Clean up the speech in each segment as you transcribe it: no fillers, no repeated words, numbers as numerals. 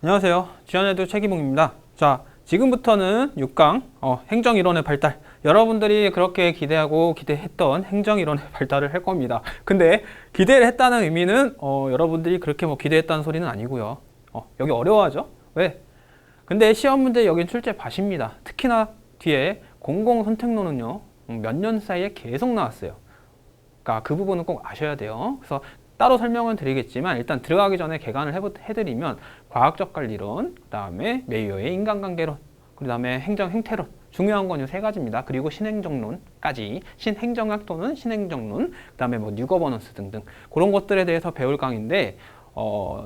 안녕하세요. 지원에도 최기봉입니다. 자, 지금부터는 6강 행정이론의 발달, 여러분들이 그렇게 기대하고 기대했던 행정이론의 발달을 할 겁니다. 근데 기대를 했다는 의미는 여러분들이 그렇게 뭐 기대했다는 소리는 아니고요. 여기 어려워하죠? 왜? 근데 시험 문제 여긴 출제 밭입니다. 특히나 뒤에 공공선택론은요 몇 년 사이에 계속 나왔어요. 그러니까 그 부분은 꼭 아셔야 돼요. 그래서 따로 설명은 드리겠지만 일단 들어가기 전에 개관을 해드리면 과학적 관리론, 그 다음에 메이어의 인간관계론, 그 다음에 행정 행태론, 중요한 건 이 세 가지입니다. 그리고 신행정론까지, 신행정학 또는 신행정론, 그 다음에 뭐 뉴거버넌스 등등 그런 것들에 대해서 배울 강의인데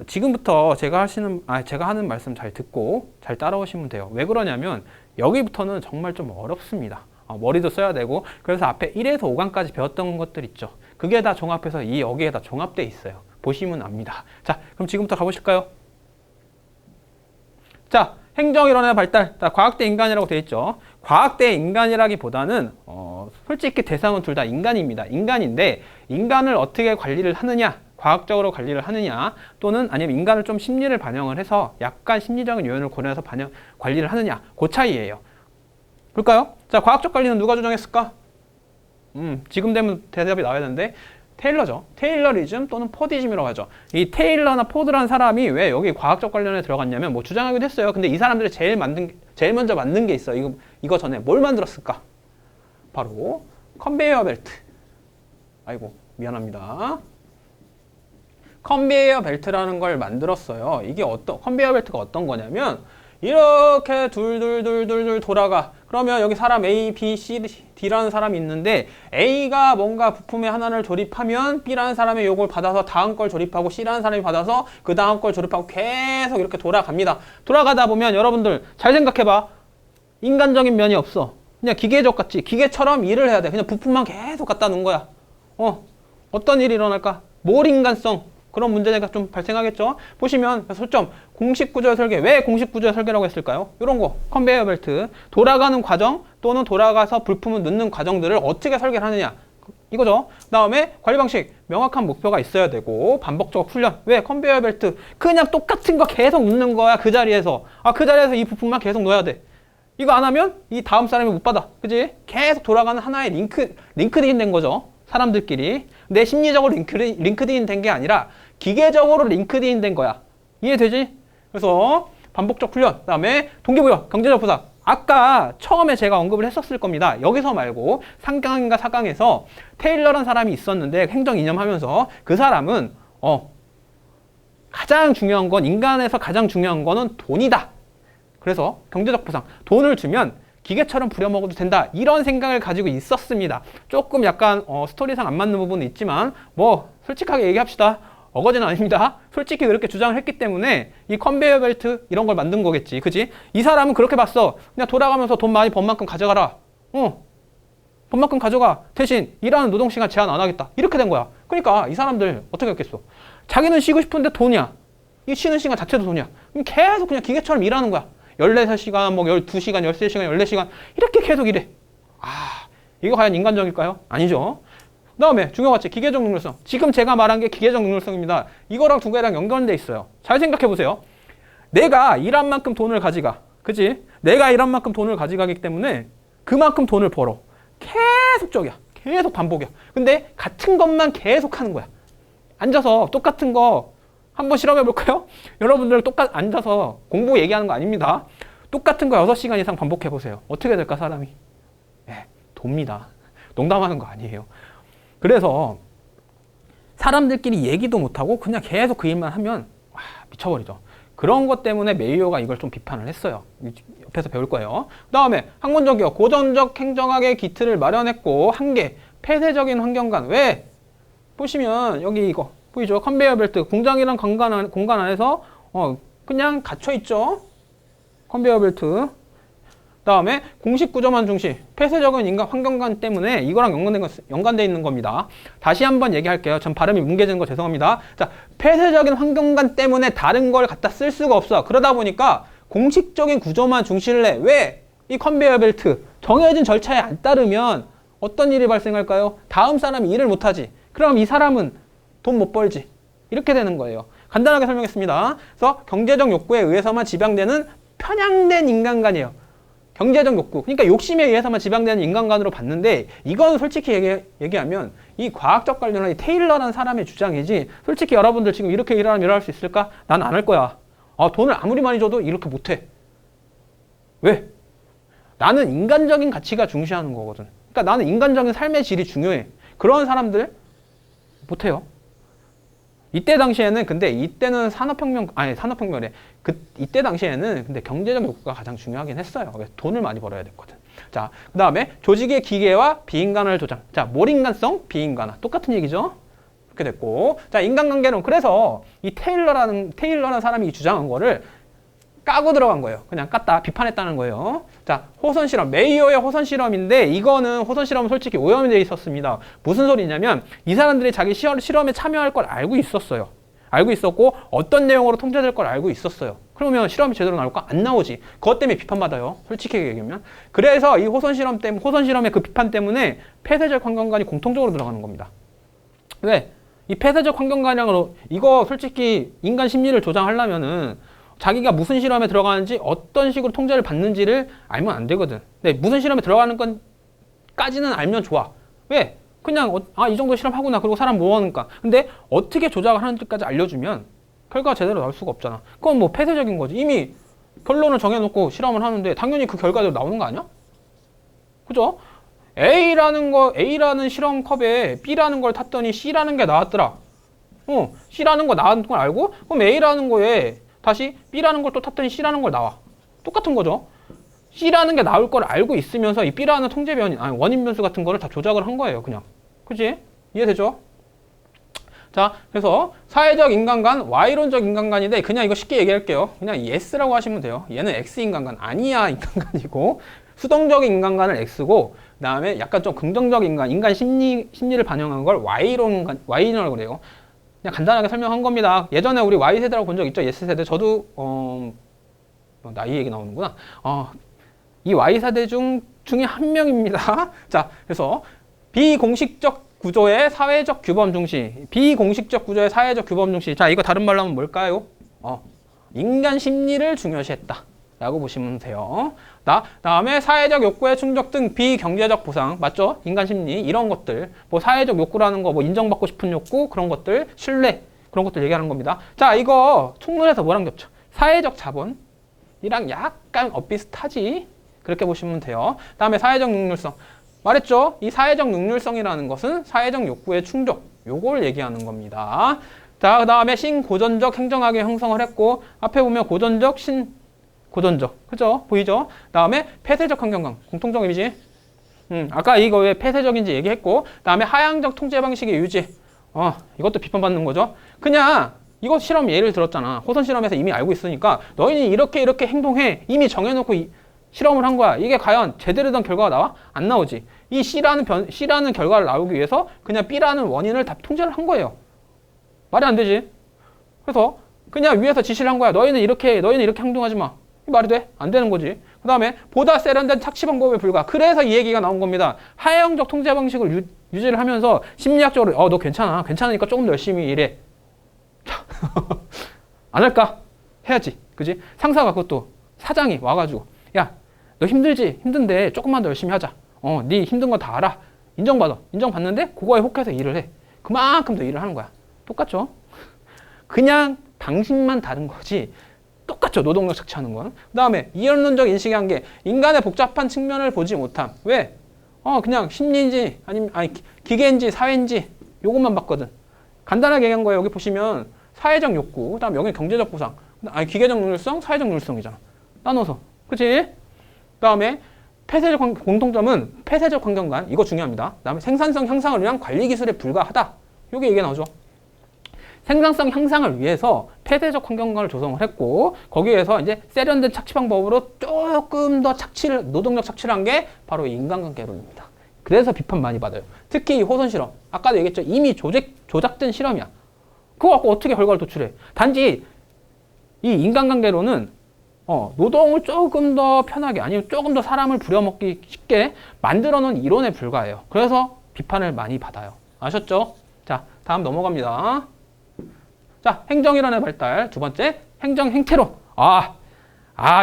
지금부터 제가 하는 말씀 잘 듣고 잘 따라오시면 돼요. 왜 그러냐면 여기부터는 정말 좀 어렵습니다. 머리도 써야 되고, 그래서 앞에 1에서 5강까지 배웠던 것들 있죠. 그게 다 종합해서 여기에 다 종합돼 있어요. 보시면 압니다. 자, 그럼 지금부터 가보실까요? 자, 행정이론의 발달. 자, 과학대 인간이라고 되어 있죠. 과학대 인간이라기보다는 솔직히 대상은 둘 다 인간입니다. 인간인데 인간을 어떻게 관리를 하느냐, 과학적으로 관리를 하느냐, 또는 아니면 인간을 좀 심리를 반영을 해서 약간 심리적인 요인을 고려해서 관리를 하느냐, 그 차이예요. 볼까요? 자, 과학적 관리는 누가 주장했을까? 지금 되면 대답이 나와야 되는데 테일러죠. 테일러리즘 또는 포디즘이라고 하죠. 이 테일러나 포드라는 사람이 왜 여기 과학적 관련에 들어갔냐면 뭐 주장하기도 했어요. 근데 이 사람들이 제일 먼저 만든 게 있어. 이거 전에 뭘 만들었을까? 바로 컨베이어 벨트. 아이고, 미안합니다. 컨베이어 벨트라는 걸 만들었어요. 이게 컨베이어 벨트가 어떤 거냐면 이렇게 둘 돌아가. 그러면 여기 사람 A, B, C, D라는 사람이 있는데 A가 뭔가 부품의 하나를 조립하면 B라는 사람이 요걸 받아서 다음 걸 조립하고 C라는 사람이 받아서 그 다음 걸 조립하고 계속 이렇게 돌아갑니다. 돌아가다 보면 여러분들 잘 생각해봐. 인간적인 면이 없어. 그냥 기계적 같지. 기계처럼 일을 해야 돼. 그냥 부품만 계속 갖다 놓은 거야. 어떤 일이 일어날까? 몰인간성. 그런 문제가 좀 발생하겠죠. 보시면 소점, 공식구조의 설계. 왜 공식구조의 설계라고 했을까요? 이런 거, 컨베이어 벨트. 돌아가는 과정 또는 돌아가서 부품을 넣는 과정들을 어떻게 설계를 하느냐, 이거죠. 그 다음에 관리 방식, 명확한 목표가 있어야 되고 반복적 훈련. 왜? 컨베이어 벨트 그냥 똑같은 거 계속 넣는 거야. 그 자리에서 그 자리에서 이 부품만 계속 넣어야 돼. 이거 안 하면 이 다음 사람이 못 받아. 그지? 계속 돌아가는 하나의 링크드인 된 거죠. 사람들끼리. 내 심리적으로 링크드인 된 게 아니라 기계적으로 링크드인 된 거야. 이해되지? 그래서 반복적 훈련, 그 다음에 동기부여, 경제적 보상. 아까 처음에 제가 언급을 했었을 겁니다. 여기서 말고 3강인가 4강에서 테일러라는 사람이 있었는데 행정 이념하면서 그 사람은 가장 중요한 건, 인간에서 가장 중요한 거는 돈이다. 그래서 경제적 보상, 돈을 주면 기계처럼 부려먹어도 된다, 이런 생각을 가지고 있었습니다. 조금 약간 스토리상 안 맞는 부분은 있지만 뭐 솔직하게 얘기합시다. 어거지는 아닙니다. 솔직히 그렇게 주장을 했기 때문에 이 컨베이어 벨트 이런 걸 만든 거겠지. 그지? 이 사람은 그렇게 봤어. 그냥 돌아가면서 돈 많이 번 만큼 가져가라. 번 만큼 가져가. 대신 일하는 노동시간 제한 안 하겠다. 이렇게 된 거야. 그러니까 이 사람들 어떻게 했겠어? 자기는 쉬고 싶은데 돈이야. 이 쉬는 시간 자체도 돈이야. 그럼 계속 그냥 기계처럼 일하는 거야. 14시간, 뭐 12시간, 13시간, 14시간 이렇게 계속 일해. 이거 과연 인간적일까요? 아니죠. 그 다음에 중요한 가치, 기계적 능률성. 지금 제가 말한 게 기계적 능률성입니다. 이거랑 두 개랑 연관돼 있어요. 잘 생각해 보세요. 내가 일한 만큼 돈을 가져가. 그치? 내가 일한 만큼 돈을 가져가기 때문에 그만큼 돈을 벌어. 계속적이야. 계속 반복이야. 근데 같은 것만 계속 하는 거야. 앉아서 똑같은 거 한번 실험해 볼까요? 여러분들 앉아서 공부 얘기하는 거 아닙니다. 똑같은 거 6시간 이상 반복해 보세요. 어떻게 될까, 사람이? 돕니다. 농담하는 거 아니에요. 그래서 사람들끼리 얘기도 못하고 그냥 계속 그 일만 하면 미쳐버리죠. 그런 것 때문에 메이어가 이걸 좀 비판을 했어요. 옆에서 배울 거예요. 그 다음에 학문적이요. 고전적 행정학의 기틀을 마련했고, 한계, 폐쇄적인 환경관. 왜? 보시면 여기 이거 보이죠? 컨베이어 벨트. 공장이란 공간 안에서 그냥 갇혀있죠. 컨베이어 벨트. 다음에 공식 구조만 중시, 폐쇄적인 인간 환경관 때문에 이거랑 연관되어 있는 겁니다. 다시 한번 얘기할게요. 전 발음이 뭉개지는 거 죄송합니다. 자, 폐쇄적인 환경관 때문에 다른 걸 갖다 쓸 수가 없어. 그러다 보니까 공식적인 구조만 중시를 해. 왜? 이 컨베이어 벨트 정해진 절차에 안 따르면 어떤 일이 발생할까요? 다음 사람이 일을 못하지. 그럼 이 사람은 돈 못 벌지. 이렇게 되는 거예요. 간단하게 설명했습니다. 그래서 경제적 욕구에 의해서만 지배되는 편향된 인간관이에요. 경제적 욕구. 그러니까 욕심에 의해서만 지배되는 인간관으로 봤는데 이건 솔직히 얘기하면 이 과학적 관련한 이 테일러라는 사람의 주장이지 솔직히 여러분들 지금 이렇게 일하면 일할 수 있을까? 난 안 할 거야. 돈을 아무리 많이 줘도 이렇게 못해. 왜? 나는 인간적인 가치가 중시하는 거거든. 그러니까 나는 인간적인 삶의 질이 중요해. 그런 사람들 못해요. 이때 당시에는 근데 이때는 산업혁명이래. 이때 당시에는 근데 경제적 욕구가 가장 중요하긴 했어요. 그래서 돈을 많이 벌어야 됐거든. 자, 그 다음에 조직의 기계와 비인간화를 조장. 자, 몰인간성, 비인간화. 똑같은 얘기죠. 이렇게 됐고. 자, 인간관계론. 그래서 이 테일러라는 사람이 주장한 거를 까고 들어간 거예요. 그냥 깠다, 비판했다는 거예요. 자, 호선 실험. 메이어의 호선 실험인데 이거는 호선 실험은 솔직히 오염이 되어 있었습니다. 무슨 소리냐면 이 사람들이 자기 실험에 참여할 걸 알고 있었어요. 알고 있었고 어떤 내용으로 통제될 걸 알고 있었어요. 그러면 실험이 제대로 나올까? 안 나오지. 그것 때문에 비판받아요. 솔직히 얘기하면. 그래서 이 호선 실험의 그 비판 때문에 폐쇄적 환경관이 공통적으로 들어가는 겁니다. 왜? 이 폐쇄적 환경관으로 이거 솔직히 인간 심리를 조장하려면은 자기가 무슨 실험에 들어가는지 어떤 식으로 통제를 받는지를 알면 안 되거든. 근데 무슨 실험에 들어가는 건까지는 알면 좋아. 왜? 그냥 이 정도 실험하구나. 그리고 사람 모으니까. 근데 어떻게 조작을 하는지까지 알려주면 결과가 제대로 나올 수가 없잖아. 그건 뭐 폐쇄적인 거지. 이미 결론을 정해놓고 실험을 하는데 당연히 그 결과대로 나오는 거 아니야? 그죠? A라는 실험 컵에 B라는 걸 탔더니 C라는 게 나왔더라. C라는 거 나온 걸 알고 그럼 A라는 거에 다시 B라는 걸 또 탔더니 C라는 걸 나와. 똑같은 거죠. C라는 게 나올 걸 알고 있으면서 이 B라는 원인 변수 같은 거를 다 조작을 한 거예요. 그냥. 그치? 이해되죠? 자, 그래서 사회적 인간관, Y론적 인간관인데 그냥 이거 쉽게 얘기할게요. 그냥 S라고 하시면 돼요. 얘는 X 인간관 아니야 인간관이고 수동적인 인간관을 X고 그 다음에 약간 좀 긍정적 인간 심리를 반영한 걸 Y론이라고 그래요. 그냥 간단하게 설명한 겁니다. 예전에 우리 Y세대라고 본 적 있죠? S세대. 저도 나이 얘기 나오는구나. 이 Y세대 중에 한 명입니다. 자, 그래서 비공식적 구조의 사회적 규범 중시. 비공식적 구조의 사회적 규범 중시. 자, 이거 다른 말로 하면 뭘까요? 인간 심리를 중요시했다. 라고 보시면 돼요. 다음에 사회적 욕구의 충족 등 비경제적 보상. 맞죠? 인간 심리. 이런 것들. 뭐 사회적 욕구라는 거, 뭐 인정받고 싶은 욕구, 그런 것들, 신뢰. 그런 것들 얘기하는 겁니다. 자, 이거 총론에서 뭐랑 겹쳐? 사회적 자본이랑 약간 엇비슷하지? 그렇게 보시면 돼요. 다음에 사회적 능률성. 말했죠? 이 사회적 능률성이라는 것은 사회적 욕구의 충족. 요걸 얘기하는 겁니다. 자, 그 다음에 신고전적 행정학의 형성을 했고, 앞에 보면 고전적, 그죠? 보이죠? 다음에 폐쇄적 환경관. 공통적 이미지. 아까 이거 왜 폐쇄적인지 얘기했고, 다음에 하향적 통제 방식의 유지. 이것도 비판받는 거죠. 그냥 이거 실험 예를 들었잖아. 호선 실험에서 이미 알고 있으니까 너희는 이렇게 행동해. 이미 정해놓고 실험을 한 거야. 이게 과연 제대로 된 결과가 나와? 안 나오지. 이 C라는 결과를 나오기 위해서 그냥 B라는 원인을 다 통제를 한 거예요. 말이 안 되지. 그래서 그냥 위에서 지시를 한 거야. 너희는 이렇게 행동하지 마. 말이 돼? 안 되는 거지. 그 다음에 보다 세련된 착취 방법에 불과. 그래서 이 얘기가 나온 겁니다. 하향적 통제 방식을 유지를 하면서 심리학적으로 너 괜찮으니까 조금 더 열심히 일해. 안 할까? 해야지. 그지? 상사가 그것도 사장이 와가지고 야, 너 힘들지? 힘든데 조금만 더 열심히 하자. 네 힘든 거 다 알아. 인정받는데 그거에 혹해서 일을 해. 그만큼 더 일을 하는 거야. 똑같죠? 그냥 방식만 다른 거지. 똑같죠. 노동력 착취하는 건. 그 다음에 이원론적 인식의 한계. 인간의 복잡한 측면을 보지 못함. 왜? 그냥 심리인지 기계인지 사회인지 요것만 봤거든. 간단하게 얘기한 거예요. 여기 보시면 사회적 욕구, 그 다음에 여기 경제적 보상. 기계적 능률성, 사회적 능률성이잖아. 나눠서. 그치? 그 다음에 공통점은 폐쇄적 환경관. 이거 중요합니다. 그 다음에 생산성 향상을 위한 관리 기술에 불과하다. 요게 얘기가 나오죠. 생산성 향상을 위해서 폐쇄적 환경관을 조성을 했고 거기에서 이제 세련된 착취 방법으로 조금 더 노동력 착취를 한 게 바로 인간관계론입니다. 그래서 비판 많이 받아요. 특히 이 호선 실험. 아까도 얘기했죠. 이미 조작된 실험이야. 그거 갖고 어떻게 결과를 도출해? 단지 이 인간관계론은 노동을 조금 더 편하게 아니면 조금 더 사람을 부려먹기 쉽게 만들어 놓은 이론에 불과해요. 그래서 비판을 많이 받아요. 아셨죠? 자, 다음 넘어갑니다. 자, 행정이론의 발달. 두 번째, 행정 행태론.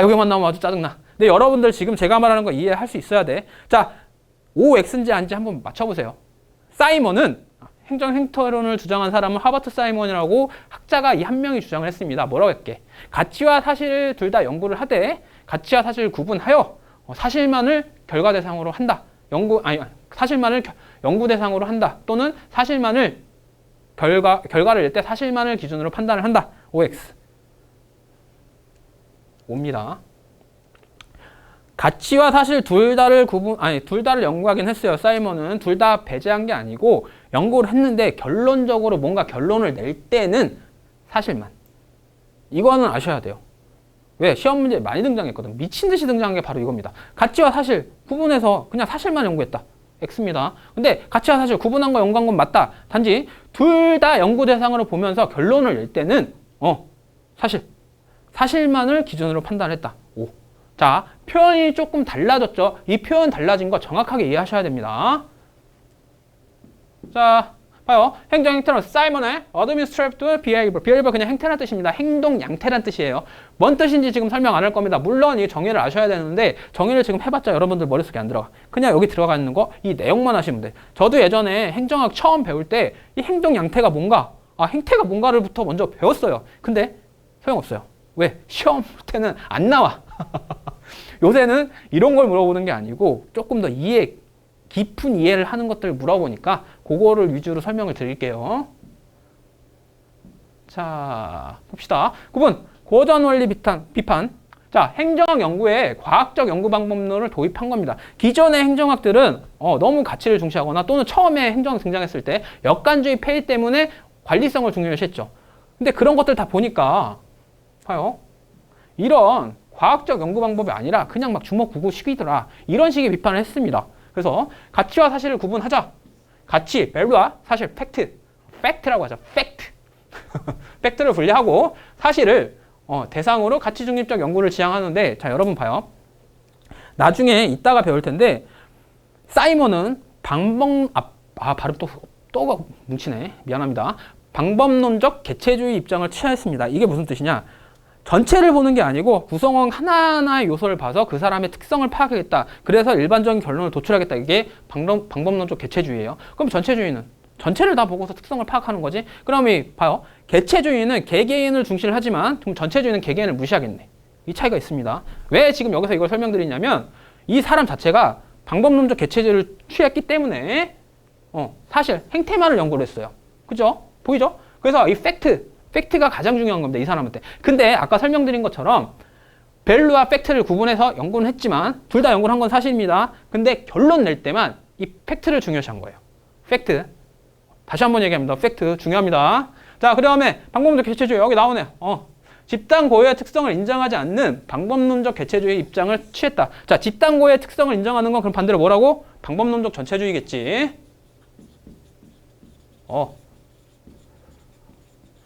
여기만 나오면 아주 짜증나. 근데 여러분들 지금 제가 말하는 거 이해할 수 있어야 돼. 자, OX인지 아닌지 한번 맞춰보세요. 사이먼은 행정 행태론을 주장한 사람은 하버트 사이먼이라고 학자가 이 한 명이 주장을 했습니다. 뭐라고 했게? 가치와 사실을 둘 다 연구를 하되 가치와 사실을 구분하여 사실만을 결과 대상으로 한다. 사실만을 연구 대상으로 한다. 또는 사실만을 결과를 낼 때 사실만을 기준으로 판단을 한다. OX. 옵니다. 가치와 사실 둘 다를 연구하긴 했어요. 사이먼은 둘 다 배제한 게 아니고 연구를 했는데 결론적으로 뭔가 결론을 낼 때는 사실만. 이거는 아셔야 돼요. 왜? 시험 문제에 많이 등장했거든. 미친 듯이 등장한 게 바로 이겁니다. 가치와 사실 구분해서 그냥 사실만 연구했다. X입니다. 근데 가치와 사실 구분한 거 연구한 건 맞다. 단지 둘 다 연구 대상으로 보면서 결론을 낼 때는 사실만을 기준으로 판단했다. O. 자, 표현이 조금 달라졌죠. 이 표현 달라진 거 정확하게 이해하셔야 됩니다. 자, 봐요. 행정 행태론 사이먼의 administrative behavior. behavior 그냥 행태란 뜻입니다. 행동 양태란 뜻이에요. 뭔 뜻인지 지금 설명 안 할 겁니다. 물론 이 정의를 아셔야 되는데 정의를 지금 해봤자 여러분들 머릿속에 안 들어가. 그냥 여기 들어가 있는 거 이 내용만 하시면 돼. 저도 예전에 행정학 처음 배울 때 이 행동 양태가 뭔가 행태가 뭔가를부터 먼저 배웠어요. 근데 소용없어요. 왜? 시험 때는 안 나와. 요새는 이런 걸 물어보는 게 아니고 조금 더 깊은 이해를 하는 것들을 물어보니까 그거를 위주로 설명을 드릴게요. 자, 봅시다. 9번, 고전 원리 비판. 자, 행정학 연구에 과학적 연구 방법론을 도입한 겁니다. 기존의 행정학들은 너무 가치를 중시하거나 또는 처음에 행정학 등장했을 때 역관주의 폐해 때문에 관리성을 중요시했죠. 근데 그런 것들 다 보니까 봐요. 이런 과학적 연구 방법이 아니라 그냥 막 주먹구구식이더라. 이런 식의 비판을 했습니다. 그래서 가치와 사실을 구분하자. 가치, value와 사실, 팩트라고 하죠. 팩트. 팩트를 분리하고 사실을 대상으로 가치 중립적 연구를 지향하는데, 자, 여러분 봐요. 나중에 이따가 배울 텐데 사이먼은 발음 또 뭉치네. 미안합니다. 방법론적 개체주의 입장을 취하였습니다. 이게 무슨 뜻이냐? 전체를 보는 게 아니고 구성원 하나하나의 요소를 봐서 그 사람의 특성을 파악하겠다. 그래서 일반적인 결론을 도출하겠다. 이게 방법론적 개체주의예요. 그럼 전체를 다 보고서 특성을 파악하는 거지. 그럼 봐요. 개체주의는 개개인을 중시를 하지만 전체주의는 개개인을 무시하겠네. 이 차이가 있습니다. 왜 지금 여기서 이걸 설명드리냐면 이 사람 자체가 방법론적 개체주의를 취했기 때문에 사실 행태만을 연구를 했어요. 그죠? 보이죠? 그래서 이 팩트가 가장 중요한 겁니다. 이 사람한테. 근데 아까 설명드린 것처럼 밸류와 팩트를 구분해서 연구는 했지만 둘 다 연구를 한 건 사실입니다. 근데 결론 낼 때만 이 팩트를 중요시한 거예요. 팩트. 다시 한번 얘기합니다. 팩트 중요합니다. 자, 그 다음에 방법론적 개체주의 여기 나오네요. 집단 고유의 특성을 인정하지 않는 방법론적 개체주의 입장을 취했다. 자, 집단 고유의 특성을 인정하는 건 그럼 반대로 뭐라고? 방법론적 전체주의겠지.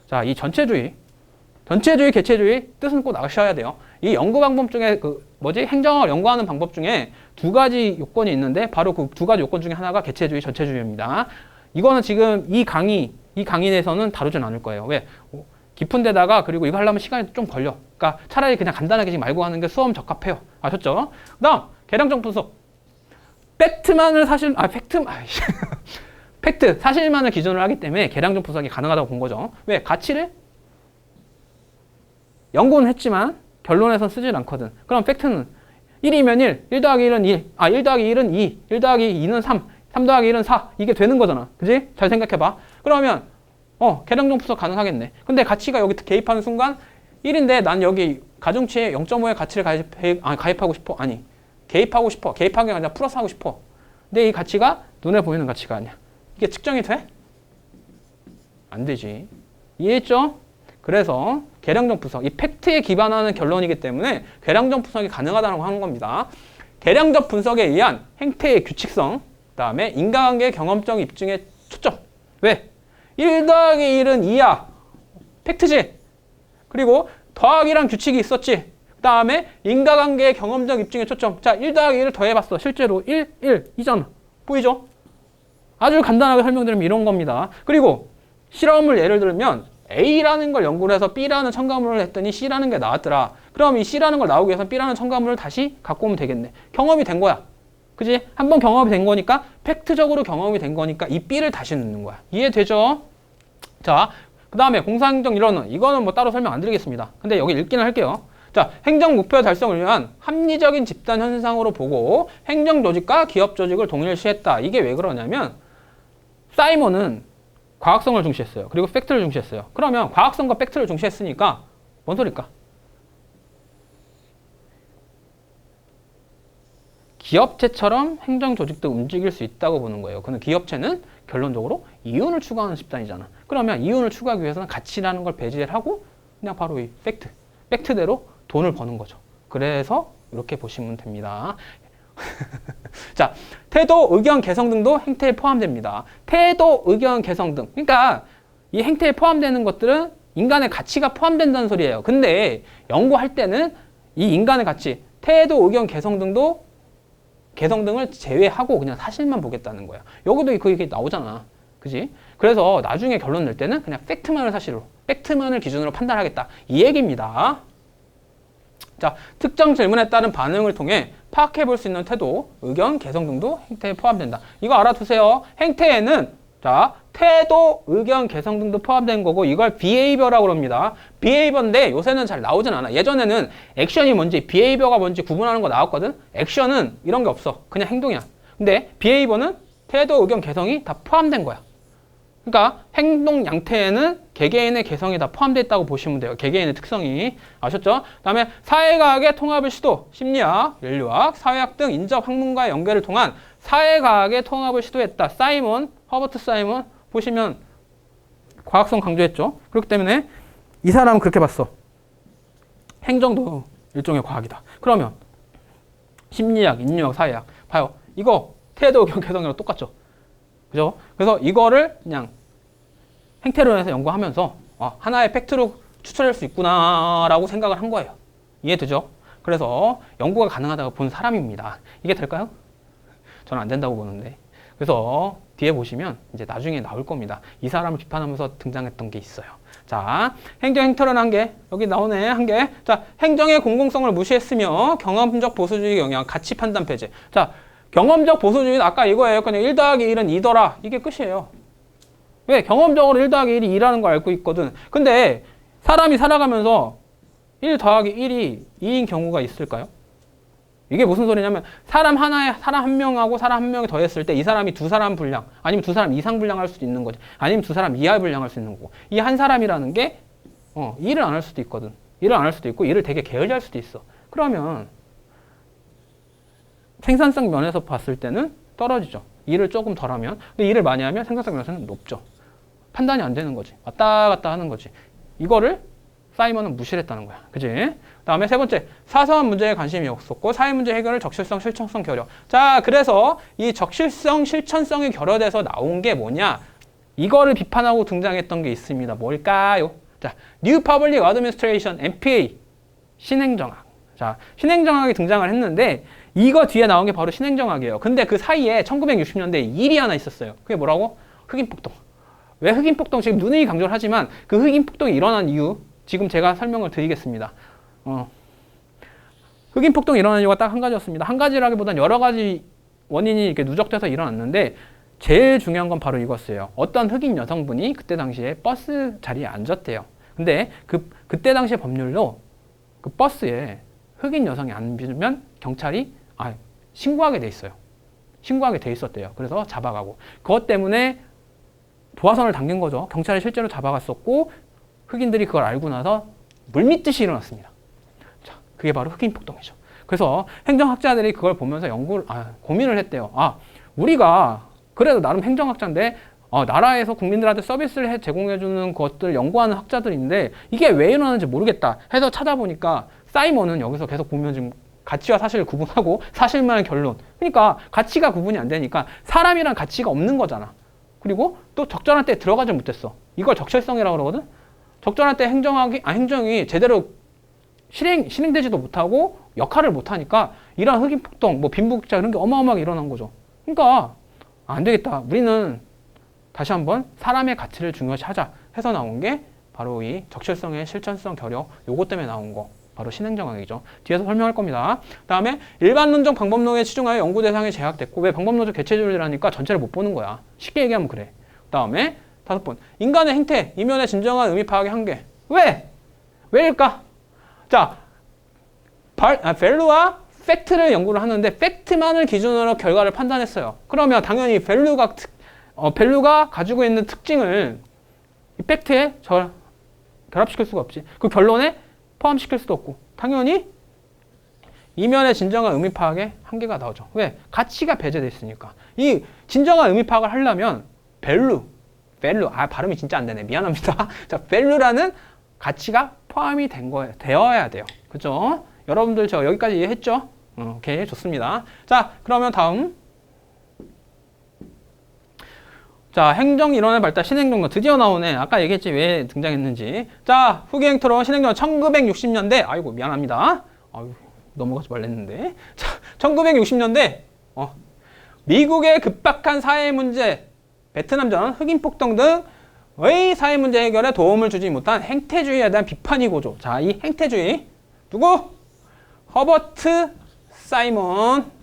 자, 이 전체주의, 개체주의 뜻은 꼭 아셔야 돼요. 이 연구 방법 중에 행정학을 연구하는 방법 중에 두 가지 요건이 있는데 바로 그 두 가지 요건 중에 하나가 개체주의, 전체주의입니다. 이거는 지금 이 강의 내에서는 다루진 않을 거예요. 왜? 깊은 데다가 그리고 이거 하려면 시간이 좀 걸려. 그러니까 차라리 그냥 간단하게 지금 알고 가는 게 수험 적합해요. 아셨죠? 그 다음, 계량적 분석. 팩트, 사실만을 기준으로 하기 때문에 계량적 분석이 가능하다고 본 거죠. 왜? 가치를 연구는 했지만 결론에선 쓰질 않거든. 그럼 팩트는 1이면 1, 1 더하기 1은 1, 1 더하기 1은 2, 1 더하기 2는 3, 3 더하기 1은 4. 이게 되는 거잖아. 그지? 잘 생각해봐. 그러면 계량적 분석 가능하겠네. 근데 가치가 여기 개입하는 순간 1인데 난 여기 가중치에 0.5의 가치를 가입하고 싶어. 아니, 개입하고 싶어. 개입하는 게 아니라 플러스하고 싶어. 근데 이 가치가 눈에 보이는 가치가 아니야. 이게 측정이 돼? 안 되지. 이해했죠? 그래서 계량적 분석, 이 팩트에 기반하는 결론이기 때문에 계량적 분석이 가능하다고 하는 겁니다. 계량적 분석에 의한 행태의 규칙성, 그 다음에 인과관계의 경험적 입증에 초점. 왜? 1 더하기 1은 2야. 팩트지? 그리고 더하기란 규칙이 있었지? 그 다음에 인과관계의 경험적 입증에 초점. 자, 1 더하기 1을 더해봤어. 실제로 1, 2잖아. 보이죠? 아주 간단하게 설명드리면 이런 겁니다. 그리고 실험을 예를 들면 A라는 걸 연구를 해서 B라는 첨가물을 했더니 C라는 게 나왔더라. 그럼 이 C라는 걸 나오기 위해서 B라는 첨가물을 다시 갖고 오면 되겠네. 경험이 된 거야. 그지? 한번 경험이 된 거니까, 팩트적으로 경험이 된 거니까 이 B를 다시 넣는 거야. 이해되죠? 자, 그 다음에 공사행정 이론은, 이거는 뭐 따로 설명 안 드리겠습니다. 근데 여기 읽기는 할게요. 자, 행정 목표 달성을 위한 합리적인 집단 현상으로 보고 행정 조직과 기업 조직을 동일시했다. 이게 왜 그러냐면, 사이먼은 과학성을 중시했어요. 그리고 팩트를 중시했어요. 그러면 과학성과 팩트를 중시했으니까 뭔 소리일까? 기업체처럼 행정 조직도 움직일 수 있다고 보는 거예요. 그는 기업체는 결론적으로 이윤을 추구하는 집단이잖아. 그러면 이윤을 추구하기 위해서는 가치라는 걸 배제를 하고 그냥 바로 이 팩트대로 돈을 버는 거죠. 그래서 이렇게 보시면 됩니다. 자, 태도, 의견, 개성 등도 행태에 포함됩니다. 태도, 의견, 개성 등. 그러니까 이 행태에 포함되는 것들은 인간의 가치가 포함된다는 소리예요. 근데 연구할 때는 이 인간의 가치, 태도, 의견, 개성 등을 제외하고 그냥 사실만 보겠다는 거야. 여기도 그게 나오잖아. 그지? 그래서 나중에 결론 낼 때는 그냥 팩트만을 기준으로 판단하겠다. 이 얘기입니다. 자, 특정 질문에 따른 반응을 통해 파악해 볼 수 있는 태도, 의견, 개성 등도 행태에 포함된다. 이거 알아두세요. 행태에는 자, 태도, 의견, 개성 등도 포함된 거고 이걸 behavior라고 합니다. behavior인데 요새는 잘 나오진 않아. 예전에는 액션이 뭔지, behavior가 뭔지 구분하는 거 나왔거든. 액션은 이런 게 없어. 그냥 행동이야. 근데 behavior는 태도, 의견, 개성이 다 포함된 거야. 그러니까 행동 양태에는 개개인의 개성이 다 포함되어 있다고 보시면 돼요. 개개인의 특성이. 아셨죠? 그다음에 사회과학의 통합을 시도, 심리학, 인류학, 사회학 등 인접 학문과의 연계를 통한 사회과학의 통합을 시도했다. 허버트 사이먼 보시면 과학성 강조했죠. 그렇기 때문에 이 사람은 그렇게 봤어. 행정도 일종의 과학이다. 그러면 심리학, 인류학, 사회학 봐요. 이거 태도, 의견, 개성이랑 똑같죠. 그죠? 그래서 이거를 그냥 행태론에서 연구하면서 하나의 팩트로 추출할 수 있구나라고 생각을 한 거예요. 이해되죠? 그래서 연구가 가능하다고 본 사람입니다. 이게 될까요? 저는 안 된다고 보는데. 그래서 뒤에 보시면 이제 나중에 나올 겁니다. 이 사람을 비판하면서 등장했던 게 있어요. 자, 행태론 한 개. 여기 나오네, 한 개. 자, 행정의 공공성을 무시했으며 경험적 보수주의 영향, 가치 판단 폐지. 자, 경험적 보수주의는 아까 이거예요. 그냥 1 더하기 1은 2더라. 이게 끝이에요. 왜? 경험적으로 1 더하기 1이 2라는 걸 알고 있거든. 근데 사람이 살아가면서 1 더하기 1이 2인 경우가 있을까요? 이게 무슨 소리냐면 사람 한 명하고 사람 한 명이 더했을 때 이 사람이 두 사람 분량, 아니면 두 사람 이상 분량할 수도 있는 거지. 아니면 두 사람 이하 분량할 수 있는 거고. 이 한 사람이라는 게 일을 안 할 수도 있거든. 일을 안 할 수도 있고 일을 되게 게을리할 수도 있어. 그러면 생산성 면에서 봤을 때는 떨어지죠. 일을 조금 덜 하면. 근데 일을 많이 하면 생산성 면에서는 높죠. 판단이 안 되는 거지. 왔다 갔다 하는 거지. 이거를 사이먼은 무시를 했다는 거야. 그지? 그 다음에 세 번째, 사소한 문제에 관심이 없었고 사회 문제 해결을 적실성, 실천성 결여. 자, 그래서 이 적실성, 실천성이 결여돼서 나온 게 뭐냐? 이거를 비판하고 등장했던 게 있습니다. 뭘까요? 자, New Public Administration, NPA, 신행정학. 자, 신행정학이 등장을 했는데 이거 뒤에 나온 게 바로 신행정학이에요. 근데 그 사이에 1960년대에 일이 하나 있었어요. 그게 뭐라고? 흑인폭동. 왜 흑인폭동? 지금 누누이 강조를 하지만 그 흑인폭동이 일어난 이유 지금 제가 설명을 드리겠습니다. 흑인폭동이 일어난 이유가 딱 한 가지였습니다. 한 가지라기보단 여러 가지 원인이 이렇게 누적돼서 일어났는데 제일 중요한 건 바로 이거였어요. 어떤 흑인 여성분이 그때 당시에 버스 자리에 앉았대요. 근데 그때 당시에 법률로 그 버스에 흑인 여성이 앉으면 경찰이 신고하게 돼 있어요. 신고하게 돼 있었대요. 그래서 잡아가고. 그것 때문에 도화선을 당긴 거죠. 경찰이 실제로 잡아갔었고 흑인들이 그걸 알고 나서 물밀듯이 일어났습니다. 자, 그게 바로 흑인폭동이죠. 그래서 행정학자들이 그걸 보면서 고민을 했대요. 우리가 그래도 나름 행정학자인데 나라에서 국민들한테 서비스를 제공해주는 것들 연구하는 학자들인데 이게 왜 일어나는지 모르겠다 해서 찾아보니까 사이먼은 여기서 계속 보면 지금 가치와 사실을 구분하고 사실만 결론. 그러니까 가치가 구분이 안 되니까 사람이란 가치가 없는 거잖아. 그리고 또 적절한 때에 들어가지 못했어. 이걸 적절성이라고 그러거든. 적절한 때 행정이 제대로 실행되지도 못하고 역할을 못하니까 이런 흑인폭동, 빈부격차 이런 게 어마어마하게 일어난 거죠. 그러니까 안 되겠다. 우리는 다시 한번 사람의 가치를 중요시 하자 해서 나온 게 바로 이 적실성의 실천성 결여 요거 때문에 나온 거 바로 신행정학이죠. 뒤에서 설명할 겁니다. 다음에 일반론적 방법론에 치중하여 연구 대상이 제약됐고 왜 방법론적 개체주의라니까 전체를 못 보는 거야. 쉽게 얘기하면 그래. 다음에 5번 인간의 행태 이면의 진정한 의미 파악의 한계. 왜일까? 자, 밸류와 팩트를 연구를 하는데 팩트만을 기준으로 결과를 판단했어요. 그러면 당연히 밸류가 가지고 있는 특징을 이 팩트에 결합시킬 수가 없지. 그 결론에 포함시킬 수도 없고 당연히 이면의 진정한 의미 파악에 한계가 나오죠. 왜? 가치가 배제돼 있으니까. 이 진정한 의미 파악을 하려면 밸류 발음이 진짜 안 되네. 미안합니다. 자, value라는 가치가 포함이 되어야 돼요. 그죠? 여러분들 저 여기까지 이해했죠? 오케이, 좋습니다. 자, 그러면 다음. 자, 행정이론의 발달, 신행정론 드디어 나오네. 아까 얘기했지 왜 등장했는지. 자, 후기 행토론 신행정론 1960년대. 아이고, 미안합니다. 아유, 넘어가지 말랬는데. 자, 1960년대 미국의 급박한 사회 문제, 베트남전, 흑인 폭동 등의 사회 문제 해결에 도움을 주지 못한 행태주의에 대한 비판이고죠. 자, 이 행태주의 누구? 허버트 사이먼.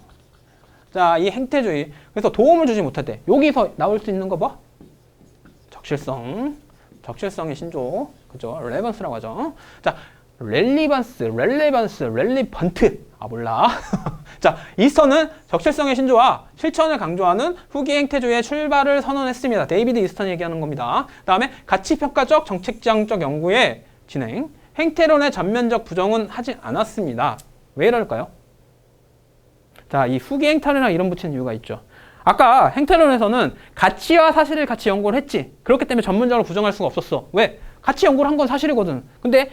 자, 이 행태주의. 그래서 도움을 주지 못했대. 여기서 나올 수 있는 거 뭐? 적실성의 신조. 그죠? 렐레번스라고 하죠. 자, 렐리번트. 아, 몰라. 자, 이스턴은 적실성의 신조와 실천을 강조하는 후기 행태주의의 출발을 선언했습니다. 데이비드 이스턴이 얘기하는 겁니다. 다음에 가치평가적 정책지향적 연구의 진행. 행태론의 전면적 부정은 하지 않았습니다. 왜 이럴까요? 자, 이 후기 행태론이랑 이름 붙이는 이유가 있죠. 아까 행태론에서는 가치와 사실을 같이 연구를 했지. 그렇기 때문에 전문적으로 부정할 수가 없었어. 왜? 같이 연구를 한 건 사실이거든. 근데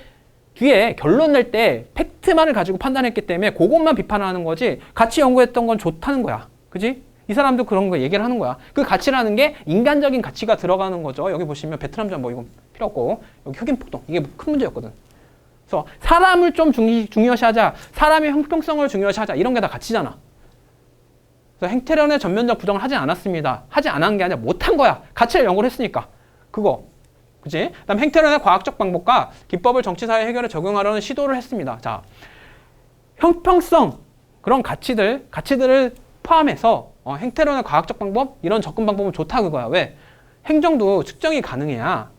뒤에 결론 낼 때 팩트만을 가지고 판단했기 때문에 그것만 비판하는 거지 같이 연구했던 건 좋다는 거야. 그지? 이 사람도 그런 거 얘기를 하는 거야. 그 가치라는 게 인간적인 가치가 들어가는 거죠. 여기 보시면 베트남전 뭐 이건 필요 없고 여기 흑인 폭동 이게 큰 문제였거든. 그래서 사람을 좀 중요시하자, 사람의 형평성을 중요시하자 이런 게 다 가치잖아. 그래서 행태론의 전면적 부정을 하지 않았습니다. 하지 않은 게 아니라 못한 거야. 가치를 연구를 했으니까. 그거. 그치? 그다음 행태론의 과학적 방법과 기법을 정치사회 해결에 적용하려는 시도를 했습니다. 자, 형평성 그런 가치들을 포함해서 행태론의 과학적 방법 이런 접근 방법은 좋다 그거야. 왜? 행정도 측정이 가능해야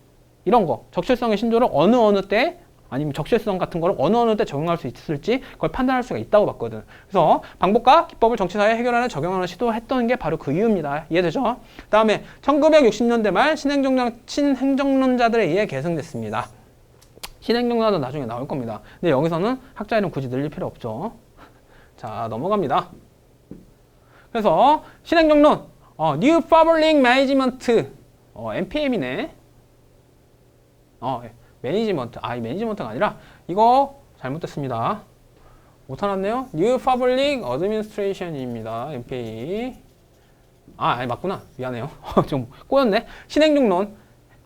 이런 거 적실성의 신조를 어느 때 아니면 적실성 같은 거를 어느 때 적용할 수 있을지 그걸 판단할 수가 있다고 봤거든. 그래서 방법과 기법을 정치사회에 해결하는 적용하는 시도했던 게 바로 그 이유입니다. 이해되죠? 다음에 1960년대 말 신행정론자들에 의해 계승됐습니다. 신행정론도 나중에 나올 겁니다. 근데 여기서는 학자 이름 굳이 늘릴 필요 없죠. 자, 넘어갑니다. 그래서 신행정론 New Public Management NPM이네. 매니지먼트. 이 매니지먼트가 아니라 이거 잘못됐습니다. 못해놨네요. New Public Administration입니다. MPA. 아니 맞구나. 미안해요. 좀 꼬였네. 신행정론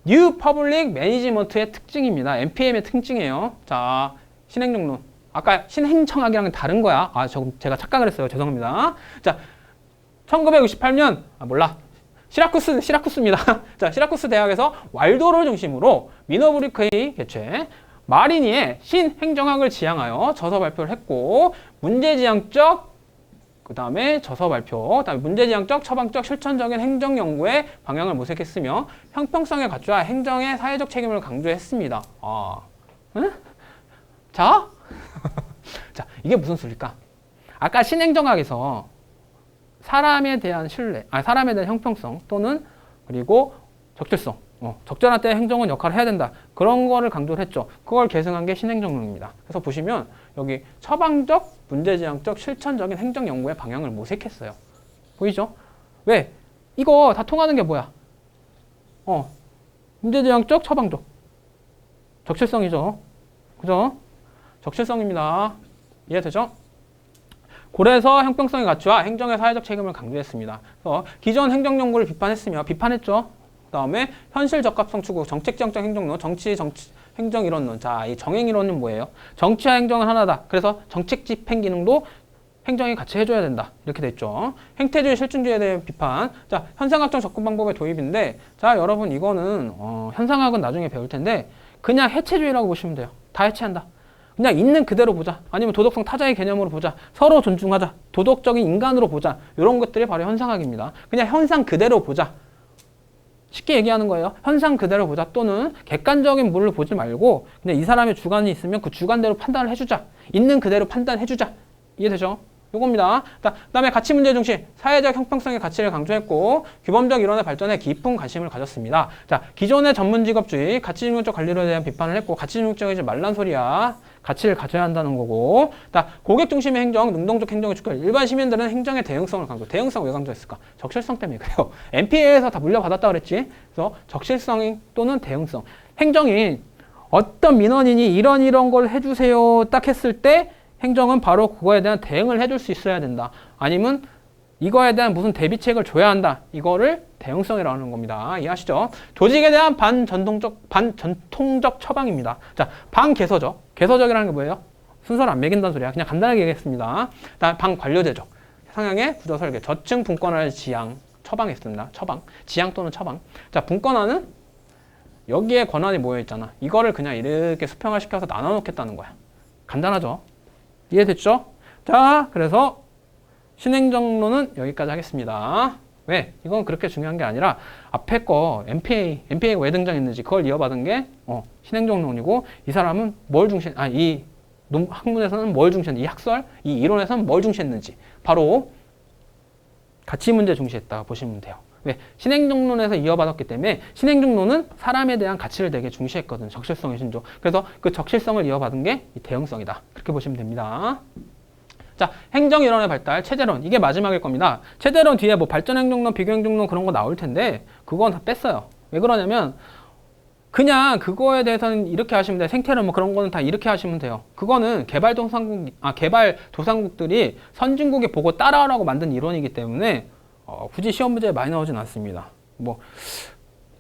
New Public Management의 특징입니다. NPM의 특징이에요. 자, 신행정론. 아까 신행정학이랑은 다른 거야. 제가 착각을 했어요. 죄송합니다. 자, 1968년 시라쿠스입니다. 자, 시라쿠스 대학에서 왈도를 중심으로 미너브리크의 개최, 마리니의 신행정학을 지향하여 저서 발표를 했고, 문제지향적, 그 다음에 저서 발표, 그다음에 문제지향적, 처방적, 실천적인 행정 연구의 방향을 모색했으며, 형평성에 갖추어 행정의 사회적 책임을 강조했습니다. 응? 자, 자, 이게 무슨 소리일까? 아까 신행정학에서 사람에 대한 신뢰, 사람에 대한 형평성 또는 그리고 적절성, 적절한 때 행정은 역할을 해야 된다. 그런 거를 강조를 했죠. 그걸 계승한 게 신행정론입니다. 그래서 보시면 여기 처방적, 문제지향적, 실천적인 행정 연구의 방향을 모색했어요. 보이죠? 왜? 이거 다 통하는 게 뭐야? 문제지향적, 처방적. 적실성이죠. 그죠? 적실성입니다. 이해되죠? 그래서 형평성의 가치와 행정의 사회적 책임을 강조했습니다. 그래서 기존 행정연구를 비판했죠. 그 다음에 현실 적합성 추구, 정책지향적 행정론, 행정이론론. 자, 이 정행이론은 뭐예요? 정치와 행정은 하나다. 그래서 정책 집행 기능도 행정이 같이 해줘야 된다. 이렇게 돼 있죠. 행태주의, 실증주의에 대한 비판. 자, 현상학적 접근 방법의 도입인데, 자, 여러분 이거는 현상학은 나중에 배울 텐데 그냥 해체주의라고 보시면 돼요. 다 해체한다. 그냥 있는 그대로 보자. 아니면 도덕성 타자의 개념으로 보자. 서로 존중하자. 도덕적인 인간으로 보자. 이런 것들이 바로 현상학입니다. 그냥 현상 그대로 보자. 쉽게 얘기하는 거예요. 현상 그대로 보자. 또는 객관적인 물을 보지 말고 그냥 이 사람의 주관이 있으면 그 주관대로 판단을 해주자. 있는 그대로 판단해주자. 이해되죠? 요겁니다. 그다음에 가치 문제 중시, 사회적 형평성의 가치를 강조했고 규범적 이론의 발전에 깊은 관심을 가졌습니다. 자, 기존의 전문직업주의, 가치중립적 관리로 대한 비판을 했고 가치중립적이지 말란 소리야. 가치를 가져야 한다는 거고. 고객 중심의 행정, 능동적 행정의 축결. 일반 시민들은 행정의 대응성을 강조. 대응성 왜 강조했을까? 적실성 때문에 그래요. MPA에서 다 물려받았다 그랬지. 그래서 적실성 또는 대응성. 행정이 어떤 민원인이 이런 걸 해주세요 딱 했을 때 행정은 바로 그거에 대한 대응을 해줄 수 있어야 된다. 아니면 이거에 대한 무슨 대비책을 줘야 한다. 이거를 대응성이라고 하는 겁니다. 이해하시죠? 조직에 대한 반전통적 처방입니다. 자, 반개서적. 개서적이라는 게 뭐예요? 순서를 안 매긴다는 소리야. 그냥 간단하게 얘기했습니다. 반관료제적. 상향의 구조 설계. 저층 분권화를 지향. 처방했습니다. 처방. 지향 또는 처방. 자, 분권화는 여기에 권한이 모여있잖아. 이거를 그냥 이렇게 수평화시켜서 나눠놓겠다는 거야. 간단하죠? 이해됐죠? 자, 그래서 신행정론은 여기까지 하겠습니다. 왜? 이건 그렇게 중요한 게 아니라 앞에 거 MPA가 왜 등장했는지 그걸 이어받은 게 신행정론이고 이 사람은 뭘 이 학문에서는 뭘 중시했는지 이 학설, 이 이론에서는 뭘 중시했는지 바로 가치 문제 중시했다 보시면 돼요. 왜? 신행정론에서 이어받았기 때문에 신행정론은 사람에 대한 가치를 되게 중시했거든. 적실성의 신조. 그래서 그 적실성을 이어받은 게 이 대응성이다. 그렇게 보시면 됩니다. 자, 행정이론의 발달, 체제론. 이게 마지막일 겁니다. 체제론 뒤에 뭐 발전행정론, 비교행정론 그런 거 나올 텐데 그건 다 뺐어요. 왜 그러냐면 그냥 그거에 대해서는 이렇게 하시면 돼요. 생태론 뭐 그런 거는 다 이렇게 하시면 돼요. 그거는 개발도상국들이 선진국이 보고 따라하라고 만든 이론이기 때문에 굳이 시험 문제에 많이 나오진 않습니다. 뭐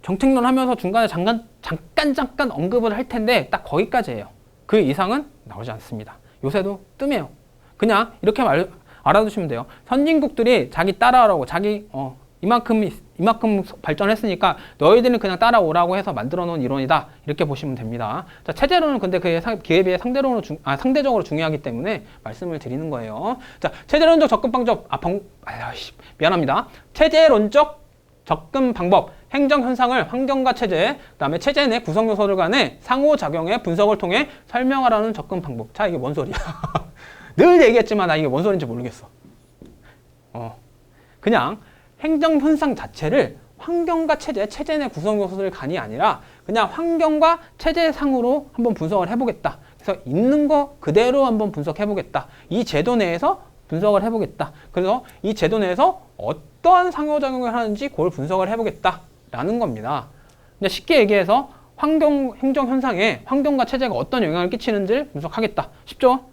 정책론 하면서 중간에 잠깐 언급을 할 텐데 딱 거기까지예요. 그 이상은 나오지 않습니다. 요새도 뜸해요. 그냥 이렇게 알아두시면 돼요. 선진국들이 자기 따라하라고 이만큼 발전했으니까 너희들은 그냥 따라오라고 해서 만들어 놓은 이론이다. 이렇게 보시면 됩니다. 자, 체제론은 근데 그에 비해 상대적으로 중요하기 때문에 말씀을 드리는 거예요. 자, 체제론적 접근 방법, 미안합니다. 체제론적 접근 방법, 행정 현상을 환경과 체제, 그다음에 체제 내 구성 요소들 간의 상호작용의 분석을 통해 설명하라는 접근 방법. 자, 이게 뭔 소리야? 늘 얘기했지만 나 이게 뭔 소리인지 모르겠어. 그냥 행정 현상 자체를 환경과 체제 내 구성 요소들 간이 아니라 그냥 환경과 체제 상으로 한번 분석을 해보겠다. 그래서 있는 거 그대로 한번 분석해보겠다. 이 제도 내에서 분석을 해보겠다. 그래서 이 제도 내에서 어떠한 상호작용을 하는지 그걸 분석을 해보겠다라는 겁니다. 근데 쉽게 얘기해서 행정 현상에 환경과 체제가 어떤 영향을 끼치는지를 분석하겠다. 쉽죠?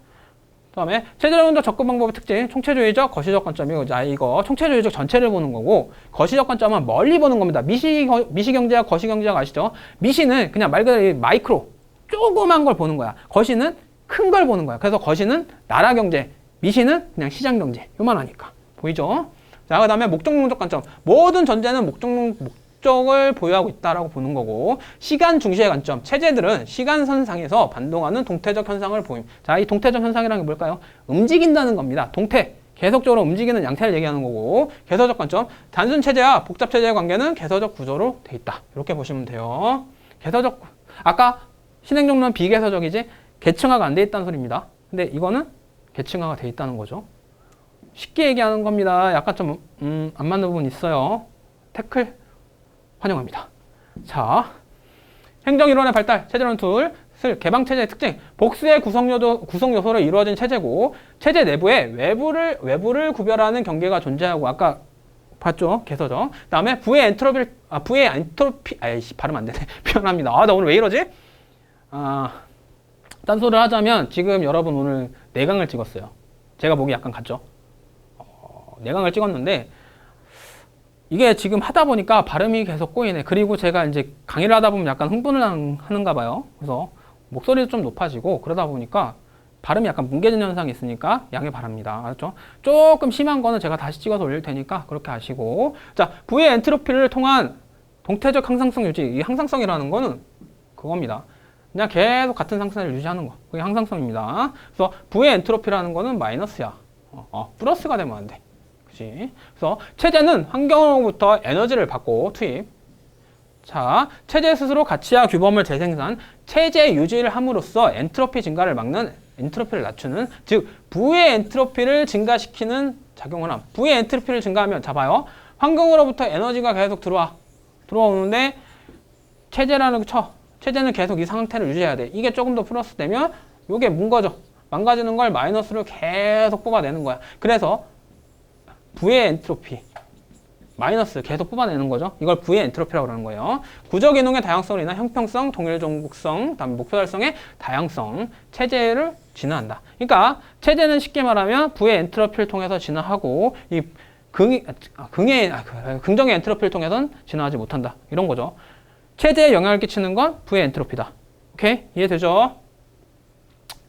그다음에 체제론적 접근 방법의 특징, 총체주의적, 거시적 관점이고, 자, 이거 총체주의적 전체를 보는 거고, 거시적 관점은 멀리 보는 겁니다. 미시경제학, 거시경제학 아시죠? 미시는 그냥 말 그대로 마이크로, 조그만 걸 보는 거야. 거시는 큰 걸 보는 거야. 그래서 거시는 나라 경제, 미시는 그냥 시장 경제. 요만하니까. 보이죠? 자, 그다음에 목적론적 관점. 모든 전제는 목적을 보유하고 있다라고 보는 거고, 시간 중시의 관점. 체제들은 시간선상에서 반동하는 동태적 현상을 보임. 자, 이 동태적 현상이라는 게 뭘까요? 움직인다는 겁니다. 동태. 계속적으로 움직이는 양태를 얘기하는 거고, 개서적 관점. 단순 체제와 복잡 체제의 관계는 개서적 구조로 돼 있다. 이렇게 보시면 돼요. 개서적, 아까 신행정론은 비개서적이지 계층화가 안 돼 있다는 소리입니다. 근데 이거는 계층화가 돼 있다는 거죠. 쉽게 얘기하는 겁니다. 약간 좀 안 맞는 부분 있어요. 태클 환영합니다. 자, 행정이론의 발달, 체제론 툴, 개방체제의 특징, 복수의 구성 요소로 이루어진 체제고, 체제 내부에 외부를 구별하는 경계가 존재하고, 아까 봤죠? 개서죠. 그 다음에 부의 엔트로피, 발음 안 되네. 미안합니다. 나 오늘 왜 이러지? 딴소리를 하자면, 지금 여러분 오늘 4강을 찍었어요. 제가 목이 약간 갔죠? 4강을 찍었는데, 이게 지금 하다 보니까 발음이 계속 꼬이네. 그리고 제가 이제 강의를 하다 보면 약간 흥분을 하는가 봐요. 그래서 목소리도 좀 높아지고 그러다 보니까 발음이 약간 뭉개진 현상이 있으니까 양해 바랍니다. 알았죠? 조금 심한 거는 제가 다시 찍어서 올릴 테니까 그렇게 하시고. 자, 부의 엔트로피를 통한 동태적 항상성 유지. 이 항상성이라는 거는 그겁니다. 그냥 계속 같은 상승을 유지하는 거. 그게 항상성입니다. 그래서 V의 엔트로피라는 거는 마이너스야. 플러스가 되면 안 돼. 그치? 그래서 체제는 환경으로부터 에너지를 받고 투입. 자, 체제 스스로 가치와 규범을 재생산, 체제 유지를 함으로써 엔트로피 증가를 막는, 엔트로피를 낮추는, 즉 V의 엔트로피를 증가시키는 작용을 함. V의 엔트로피를 증가하면, 자 봐요. 환경으로부터 에너지가 계속 들어오는데 체제라는 체제는 계속 이 상태를 유지해야 돼. 이게 조금 더 플러스 되면 이게 뭉거져. 망가지는 걸 마이너스로 계속 뽑아내는 거야. 그래서 V의 엔트로피 마이너스 계속 뽑아내는 거죠. 이걸 V의 엔트로피라고 그러는 거예요. 구적 이동의 다양성으로 인한 형평성, 동일 종속성, 다음 목표 달성의 다양성, 체제를 진화한다. 그러니까 체제는 쉽게 말하면 V의 엔트로피를 통해서 진화하고 이 긍정의 엔트로피를 통해서는 진화하지 못한다. 이런 거죠. 체제에 영향을 끼치는 건 V의 엔트로피다. 오케이? 이해되죠?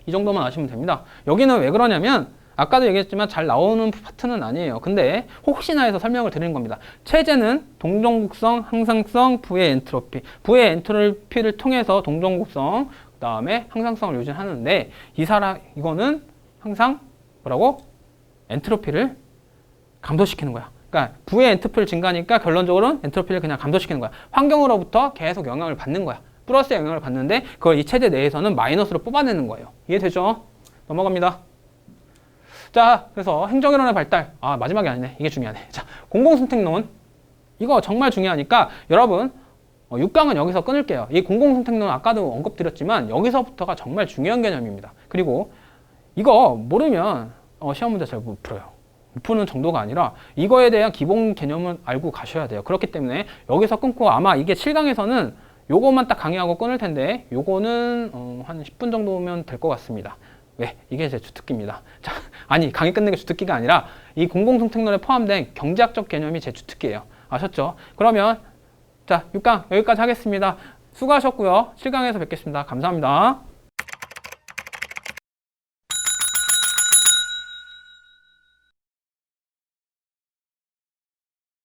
이 정도만 아시면 됩니다. 여기는 왜 그러냐면 아까도 얘기했지만 잘 나오는 파트는 아니에요. 근데 혹시나 해서 설명을 드리는 겁니다. 체제는 동종국성, 항상성, V의 엔트로피. V의 엔트로피를 통해서 동종국성, 그 다음에 항상성을 유지하는데 이거는 항상 뭐라고? 엔트로피를 감소시키는 거야. 그러니까 V의 엔트로피를 증가하니까 결론적으로는 엔트로피를 그냥 감소시키는 거야. 환경으로부터 계속 영향을 받는 거야. 플러스의 영향을 받는데 그걸 이 체제 내에서는 마이너스로 뽑아내는 거예요. 이해되죠? 넘어갑니다. 자, 그래서 행정이론의 발달. 마지막이 아니네. 이게 중요하네. 자, 공공선택론. 이거 정말 중요하니까 여러분 6강은 여기서 끊을게요. 이 공공선택론 아까도 언급드렸지만 여기서부터가 정말 중요한 개념입니다. 그리고 이거 모르면 시험 문제 잘 못 풀어요. 못 푸는 정도가 아니라 이거에 대한 기본 개념은 알고 가셔야 돼요. 그렇기 때문에 여기서 끊고 아마 이게 7강에서는 요것만 딱 강의하고 끊을 텐데 요거는 한 10분 정도면 될 것 같습니다. 왜? 이게 제 주특기입니다. 자, 아니 강의 끝내는 게 주특기가 아니라 이 공공선택론에 포함된 경제학적 개념이 제 주특기예요. 아셨죠? 그러면 자 6강 여기까지 하겠습니다. 수고하셨고요. 7강에서 뵙겠습니다. 감사합니다.